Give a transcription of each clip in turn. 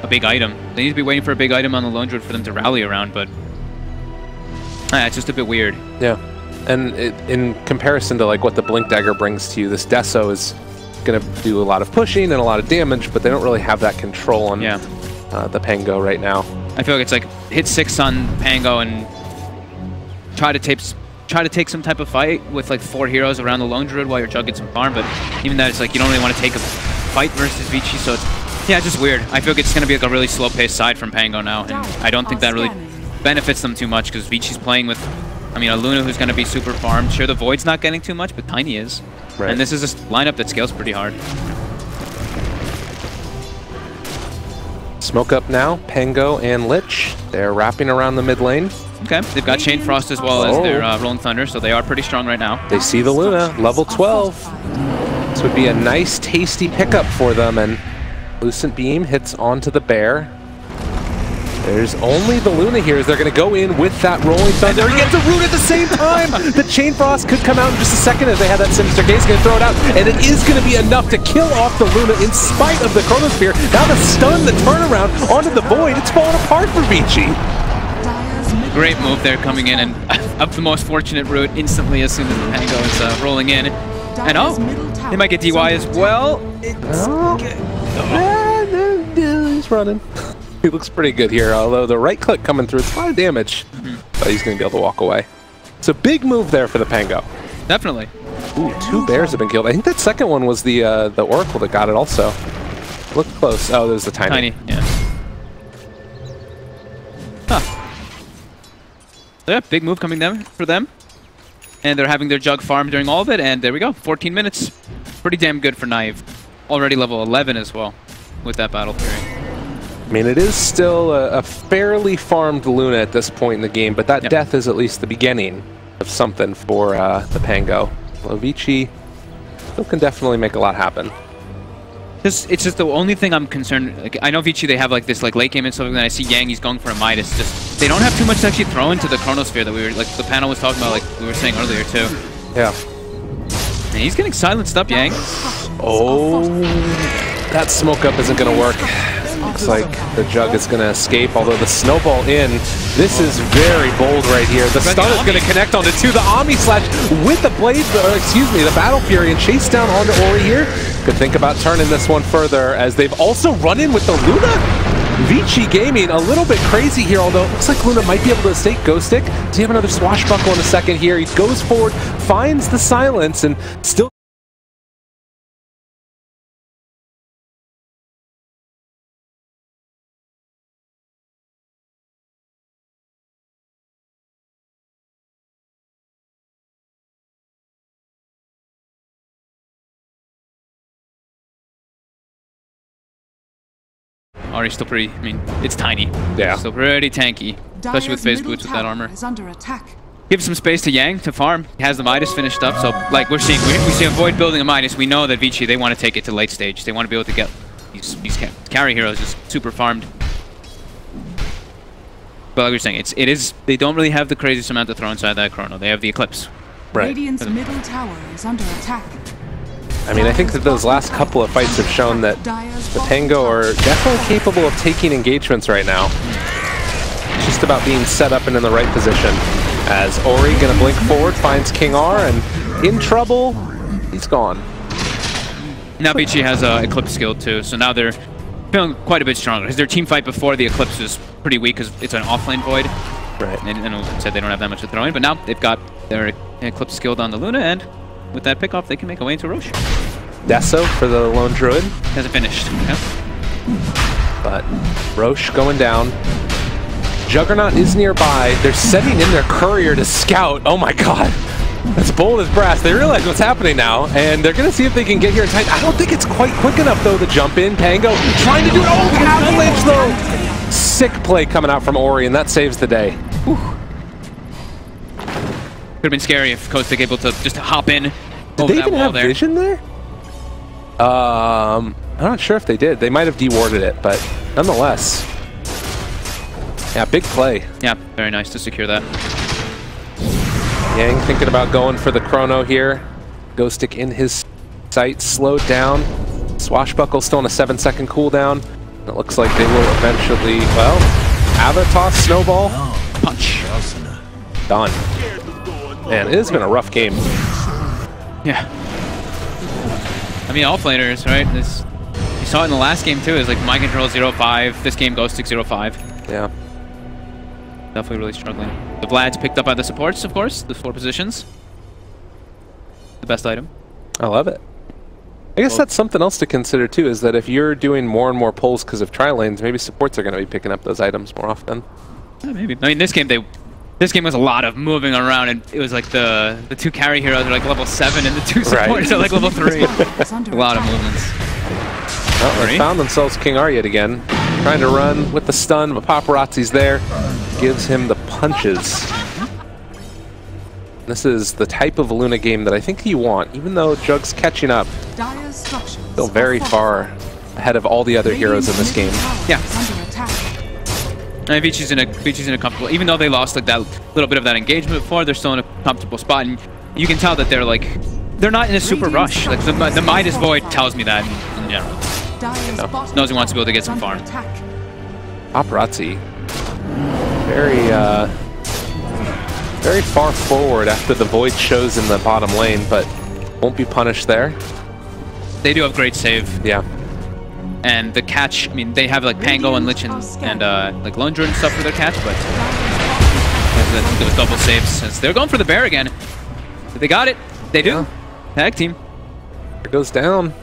a big item. They need to be waiting for a big item on the Lone Druid for them to rally around, but it's just a bit weird. Yeah, and in comparison to like what the Blink Dagger brings to you, this Deso is going to do a lot of pushing and a lot of damage, but they don't really have that control on the Pango right now. I feel like it's like hit 6 on Pango and try to take some type of fight with like 4 heroes around the Lone Druid while you're jugging some farm, but even that, it's like you don't really want to take a fight versus Vici, so it's just weird. I feel like it's going to be like a really slow-paced side from Pango now, and I don't think that really benefits them too much because Vici's playing with, I mean, a Luna who's going to be super farmed. Sure, the Void's not getting too much, but Tiny is. Right. And this is a lineup that scales pretty hard. Smoke up now, Pango and Lich. They're wrapping around the mid lane. Okay, they've got Chain Frost as well as their Rolling Thunder, so they are pretty strong right now. They see the Luna, level 12. This would be a nice, tasty pickup for them, and Lucent Beam hits onto the Bear. There's only the Luna here as they're going to go in with that Rolling Thunder. He gets a root at the same time! The Chain Frost could come out in just a second as they had that Sinister Gaze. Going to throw it out, and it is going to be enough to kill off the Luna in spite of the Chronosphere. Now the stun, the turnaround onto the Void. It's falling apart for Vici. Great move there coming in, and up the most fortunate route instantly as soon as the Pango is rolling in. And they might get DY as well. He's running. He looks pretty good here, although the right click coming through, it's a lot of damage. But he's going to be able to walk away. It's a big move there for the Pango. Definitely. Ooh, 2 bears have been killed. I think that second one was the Oracle that got it also. Looked close. Oh, there's the Tiny. Yeah. Huh. So yeah, big move coming for them. And they're having their jug farm during all of it, and there we go. 14 minutes. Pretty damn good for Naive. Already level 11 as well with that battle fury. I mean, it is still a fairly farmed Luna at this point in the game, but that death is at least the beginning of something for the Pango. Vici still can definitely make a lot happen. It's just the only thing I'm concerned. Like, I know Vici, they have like this like late game and stuff, and then I see Yang, he's going for a Midas. Just they don't have too much to actually throw into the Chronosphere that we were like the panel was talking about, like we were saying earlier too. Yeah. And he's getting silenced up, Yang. Oh, that smoke up isn't going to work. Looks like the jug is going to escape, although the snowball in. This is very bold right here. The stun is going to connect onto 2. The Omni Slash with the blade, or excuse me, the Battle Fury, and chase down onto Ori here. Could think about turning this one further as they've also run in with the Luna. Vici Gaming a little bit crazy here, although it looks like Luna might be able to escape Ghost Stick. Does he have another Swashbuckle in a second here? He goes forward, finds the silence, and still... Ari's still pretty, I mean, it's tiny. Yeah. Still pretty tanky, especially with phase boots with that armor. Gives some space to Yang to farm. He has the Midas finished up, so like we're seeing, we see a Void building a Midas. We know that Vici, they want to take it to late stage. They want to be able to get these carry heroes just super farmed. But like we were saying, they don't really have the craziest amount to throw inside that Chrono. They have the Eclipse. Right. Radiant's middle tower is under attack. I mean, I think that those last couple of fights have shown that the Pango are definitely capable of taking engagements right now. It's just about being set up and in the right position. As Ori gonna blink forward, finds King R, and in trouble, he's gone. Now Vici has Eclipse skill too, so now they're feeling quite a bit stronger. Because their team fight before the Eclipse was pretty weak because it's an offlane Void. Right. And as I said, they don't have that much to throw in, but now they've got their Eclipse skilled on the Luna, and with that pickoff, they can make a way into Roche. Deso for the Lone Druid. Hasn't finished. Okay. But Roche going down. Juggernaut is nearby. They're sending in their courier to scout. Oh my god. That's bold as brass. They realize what's happening now, and they're going to see if they can get here in time. I don't think it's quite quick enough, though, to jump in. Pango trying to do it. Oh, the avalanche, though. Sick play coming out from Ori, and that saves the day. Whew. Could have been scary if Caustic able to just hop in. Did they even have vision there? I'm not sure if they did. They might have dewarded it, but nonetheless. Yeah, big play. Yeah, very nice to secure that. Yang thinking about going for the Chrono here. Ghost Stick in his sight, slowed down. Swashbuckle still on a 7-second cooldown. It looks like they will eventually, well, have a toss snowball. Punch. Done. Man, it has been a rough game. Yeah. I mean, all flaners, right? This, you saw it in the last game too. It's like my control 0-5. This game Ghost 0-5. Yeah. Definitely really struggling. The Vlad's picked up by the supports, of course. The 4 positions. The best item. I love it. I guess that's something else to consider too, is that if you're doing more and more pulls because of tri-lanes, maybe supports are going to be picking up those items more often. Yeah, maybe. I mean, this game was a lot of moving around, and it was like the 2 carry heroes are like level 7, and the 2 supports are like level 3. A lot of movements. Well, they found themselves King R yet again, trying to run with the stun, but Paparazzi's there, gives him the punches. This is the type of Luna game that I think you want, even though Jug's catching up. Still very far ahead of all the other heroes in this game. Yeah. And Vici's in a comfortable, even though they lost like that little bit of that engagement before, they're still in a comfortable spot, and you can tell that they're not in a super rush. Like the Midas Void tells me that in general. Knows he wants to be able to get some farm. Paparazzi, very far forward after the Void shows in the bottom lane, but won't be punished there. They do have great save. Yeah. And the catch, I mean, they have like Pango and Lich and like Lone Druid and stuff for their catch, but there was double saves since they're going for the bear again. They got it. They do. Yeah. Tag team. It goes down.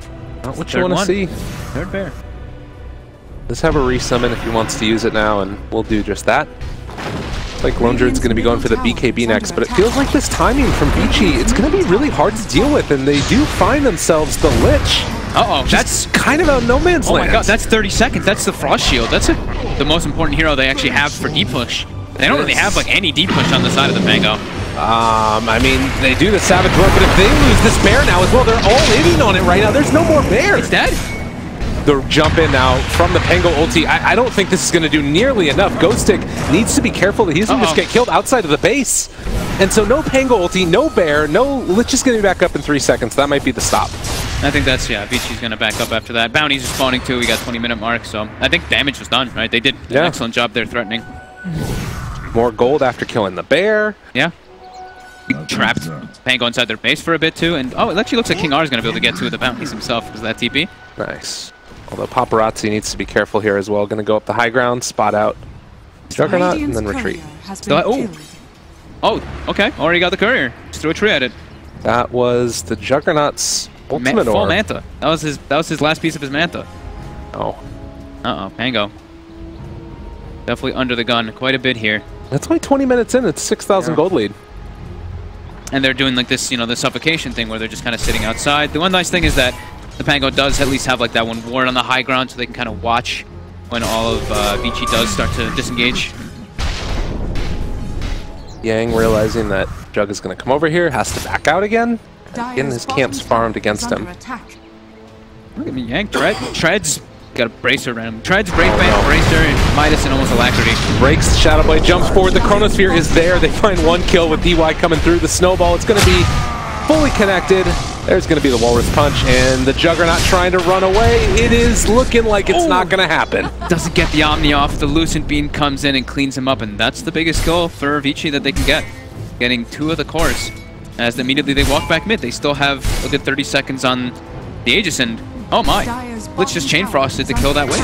Not what you want to see. Third bear. Let's have a resummon if he wants to use it now, and we'll do just that. Like Lone Druid's going to be going for the BKB next, but it feels like this timing from Vici, it's going to be really hard to deal with, and they do find themselves the Lich. Uh-oh, that's kind of a no man's land. Oh my god, that's 30 seconds. That's the Frost Shield. That's the most important hero they actually have for deep push. They don't really have like any deep push on the side of the Pango. I mean, they do the Savage Roar, but if they lose this bear now as well, they're all hitting on it right now. There's no more bear. It's dead. The jump in now from the Pango ulti. I don't think this is going to do nearly enough. Ghost Stick needs to be careful that he doesn't just get killed outside of the base. And so no Pango ulti, no bear, no Lich is going to be back up in 3 seconds. That might be the stop. I think that's, yeah, Vici's going to back up after that. Bounty's respawning too. We got 20-minute mark, so I think damage was done, right? They did an excellent job there threatening. More gold after killing the bear. Yeah. Trapped Pango inside their base for a bit too, and it actually looks like King R is going to be able to get 2 of the bounties himself because of that TP. Nice. Although Paparazzi needs to be careful here as well. Going to go up the high ground, spot out Juggernaut, and then retreat. Okay. Already got the courier. Just threw a tree at it. That was the Juggernaut's ultimate full orb. Manta. That was his last piece of his Manta. Oh. Pango. Definitely under the gun quite a bit here. That's only 20 minutes in. It's 6,000 gold lead. And they're doing like this, the suffocation thing where they're just kind of sitting outside. The one nice thing is that the Pango does at least have like that one ward on the high ground, so they can kind of watch when all of Vici does start to disengage. Yang realizing that Jug is going to come over here, has to back out again. Getting his camps farmed against him. Look at me, Yang. Treads got a bracer around him. Treads, Brave Band, Bracer, and Midas in almost alacrity. Breaks the Shadow Blade, jumps forward. The Chronosphere is there. They find 1 kill with DY coming through. The Snowball, it's going to be fully connected. There's going to be the Walrus Punch, and the Juggernaut trying to run away. It is looking like it's not going to happen. Doesn't get the Omni off. The Lucent Beam comes in and cleans him up, and that's the biggest goal for Vici that they can get. Getting 2 of the cores. As immediately they walk back mid, they still have a good 30 seconds on the Aegis, and oh my, Blitz just Chain Frosted to kill that wave.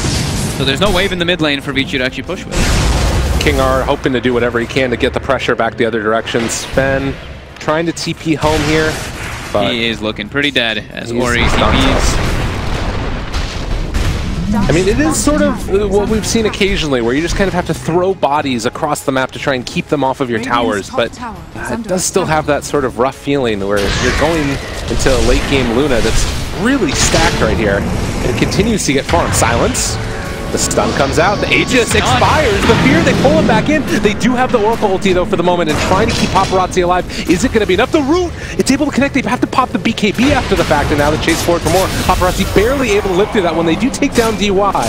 So there's no wave in the mid lane for Vici to actually push with. King R hoping to do whatever he can to get the pressure back the other direction. Sven trying to TP home here. But he is looking pretty dead as Ori TPs. I mean, it is sort of what we've seen occasionally, where you just kind of have to throw bodies across the map to try and keep them off of your towers, but it does still have that sort of rough feeling where you're going into a late game Luna that's really stacked right here, and continues to get farmed. Silence. The stun comes out, the Aegis expires, the Fear, they pull him back in. They do have the Oracle ulti though for the moment, and trying to keep Paparazzi alive. Is it going to be enough? The Root, it's able to connect. They have to pop the BKB after the fact, and now they chase forward for more. Paparazzi barely able to live through that one. They do take down DY,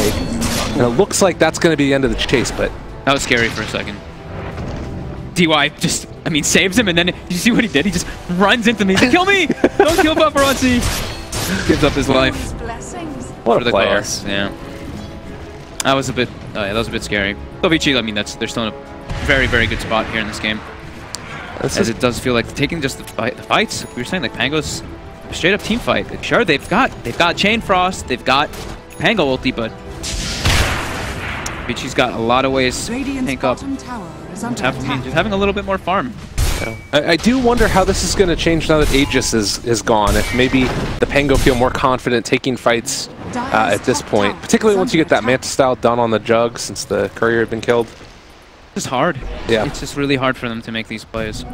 and it looks like that's going to be the end of the chase, but... That was scary for a second. DY just, saves him, and then you see what he did? He just runs into me. He's like, kill me! Don't kill Paparazzi! Gives up his life. What a player. Yeah. That was a bit, yeah, that was a bit scary. So Vici, I mean, they're still in a very, very good spot here in this game. As it does feel like taking just the fights. We were saying, like, Pango's a straight up team fight. Like, sure, they've got Chain Frost, they've got Pango ulti, but Vici's got a lot of ways to tank up. Just having a little bit more farm. Yeah. I do wonder how this is going to change now that Aegis is gone. If maybe the Pango feel more confident taking fights at this point, particularly once you get that Manta style done on the Jug since the Courier had been killed. It's hard. Yeah. It's just really hard for them to make these plays.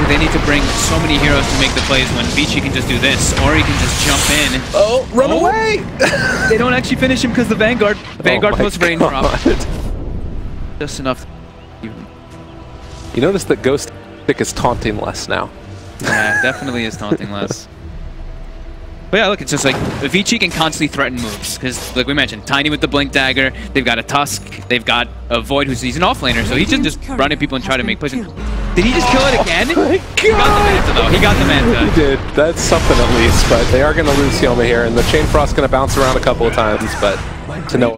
They need to bring so many heroes to make the plays when Vici can just do this, or he can just jump in. Oh, run away! They don't actually finish him because the Vanguard plus Raindrop. Just enough. You notice that Ghost is taunting less now. Yeah, definitely is taunting less. But yeah, look, it's just like Vici can constantly threaten moves because, like we mentioned, Tiny with the Blink Dagger. They've got a Tusk. They've got a Void he's an offlaner, so he can just run at people and try to make plays. Did he just kill it again? Oh my God. He got the Manta though. He got the Manta. He did. That's something at least. But they are going to lose Yoma here, and the Chain Frost's going to bounce around a couple of times. But to know.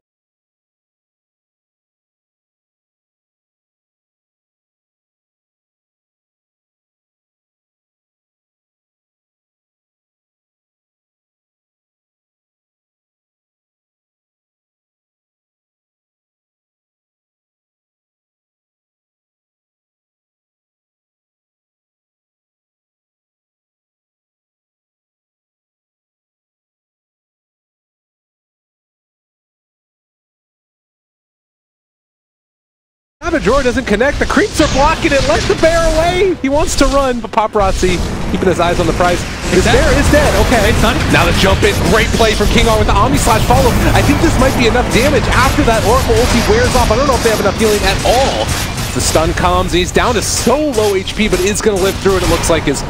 Joy doesn't connect. The creeps are blocking it. Let the bear away. He wants to run, but Paparazzi keeping his eyes on the prize. His bear is dead. Okay. Now the jump in. Great play from King R with the Omni Slash follow. I think this might be enough damage after that Oracle ulti wears off. I don't know if they have enough healing at all. The stun comes. He's down to so low HP, but is going to live through it. It looks like is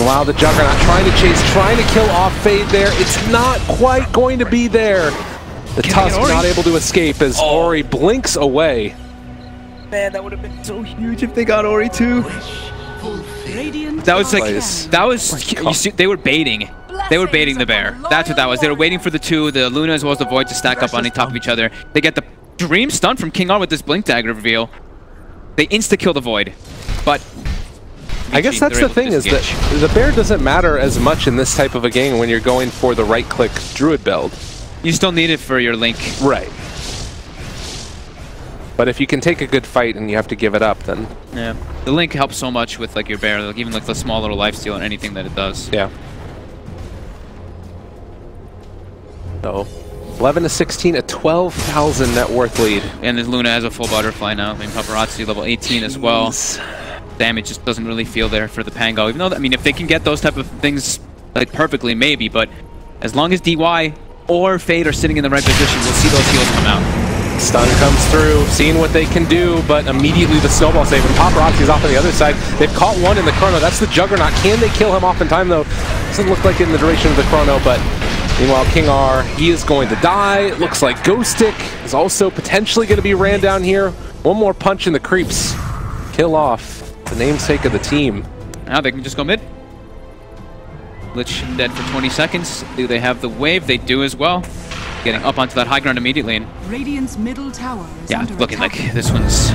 allow the Juggernaut trying to chase, trying to kill off Fade there. It's not quite going to be there. The Tusk not able to escape as Ori blinks away. Man, that would have been so huge if they got Ori too. That was like, you see, they were baiting. They were baiting the bear. That's what that was. They were waiting for the two, the Luna as well as the Void to stack up on top of each other. They get the Dream stun from King R with this Blink Dagger reveal. They insta-kill the Void, but Vici, I guess that's the thing is that the bear doesn't matter as much in this type of a game when you're going for the right-click Druid build. You still need it for your Link. Right. But if you can take a good fight and you have to give it up, then... Yeah. The Link helps so much with like your bear, like, even like the small little lifesteal and anything that it does. Yeah. So, 11 to 16, a 12,000 net worth lead. And this Luna has a full butterfly now. I mean, Paparazzi level 18 as well. Damage just doesn't really feel there for the Pango. Even though, I mean, if they can get those type of things like perfectly, maybe. But as long as DY or Fade are sitting in the right position, we'll see those heals come out. Stun comes through, seeing what they can do, but immediately the snowball save. And Paparazzi's off on the other side. They've caught one in the chrono. That's the Juggernaut. Can they kill him off in time, though? Doesn't look like in the duration of the chrono, but meanwhile, King R, he is going to die. It looks like Ghostic is also potentially going to be ran down here. One more punch in the creeps. Kill off the namesake of the team. Now they can just go mid. Lich dead for 20 seconds. Do they have the wave? They do as well. Getting up onto that high ground immediately. And Radiant's middle tower is under looking attack. like this one's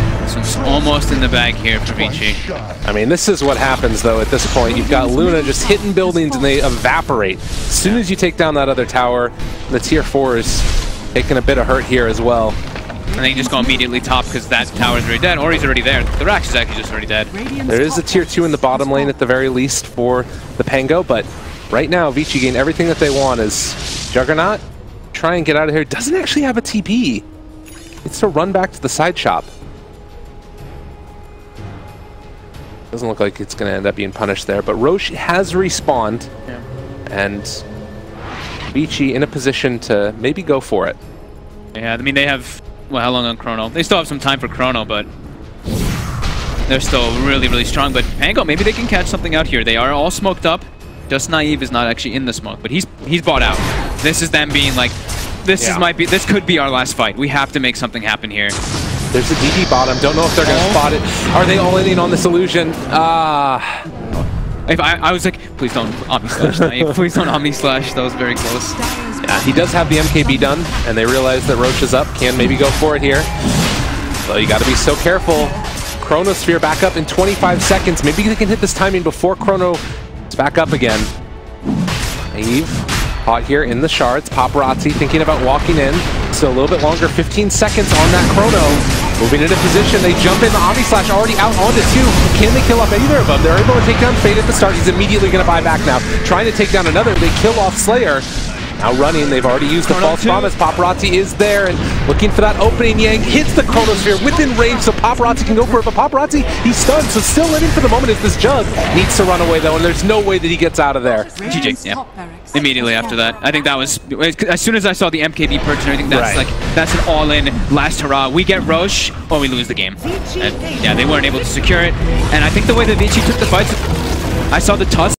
almost in the bag here for Vici. I mean, this is what happens, though, at this point. You've got Luna just hitting buildings and they evaporate. As soon as you take down that other tower, the tier 4 is taking a bit of hurt here as well. And then you just go immediately top because that tower's already dead, or he's already there. The Rax is actually just already dead. There is a tier 2 in the bottom lane at the very least for the Pango, but right now, Vici gain everything that they want is Juggernaut. Try and get out of here. Doesn't actually have a TP. It's to run back to the side shop. Doesn't look like it's going to end up being punished there, but Roche has respawned, and Vici in a position to maybe go for it. Yeah, I mean, they have, well, how long on Chrono? They still have some time for Chrono, but they're still really, really strong. But Pango, maybe they can catch something out here. They are all smoked up. Just Naive is not actually in the smoke, but he's bought out. This is them being like, this could be our last fight. We have to make something happen here. There's a DD bottom. Don't know if they're going to spot it. Are they all in on this illusion? If I was like, please don't Omni Slash Knight. Please don't Omni Slash. That was very close. Yeah, he does have the MKB done, and they realize that Roche is up. Can maybe go for it here. So you got to be so careful. Chronosphere back up in 25 seconds. Maybe they can hit this timing before Chrono is back up again. Eve caught here in the shards. Paparazzi thinking about walking in. So a little bit longer, 15 seconds on that Chrono. Moving into position, they jump in. The Omni Slash already out onto 2. Can they kill off either of them? They're able to take down Fade at the start. He's immediately going to buy back now. Trying to take down another. They kill off Slayer. Now running, they've already used the false promise. Paparazzi is there and looking for that opening. Yang hits the Chronosphere within range so Paparazzi can go for it, but Paparazzi, he's stunned, so still living for the moment as this Jug needs to run away though, and there's no way that he gets out of there. GG, yeah. Immediately after that. I think that was, as soon as I saw the MKB perch and everything, that's that's an all-in last hurrah. We get Roche or we lose the game. And yeah, they weren't able to secure it. And I think the way that Vici took the fights, I saw the tusk.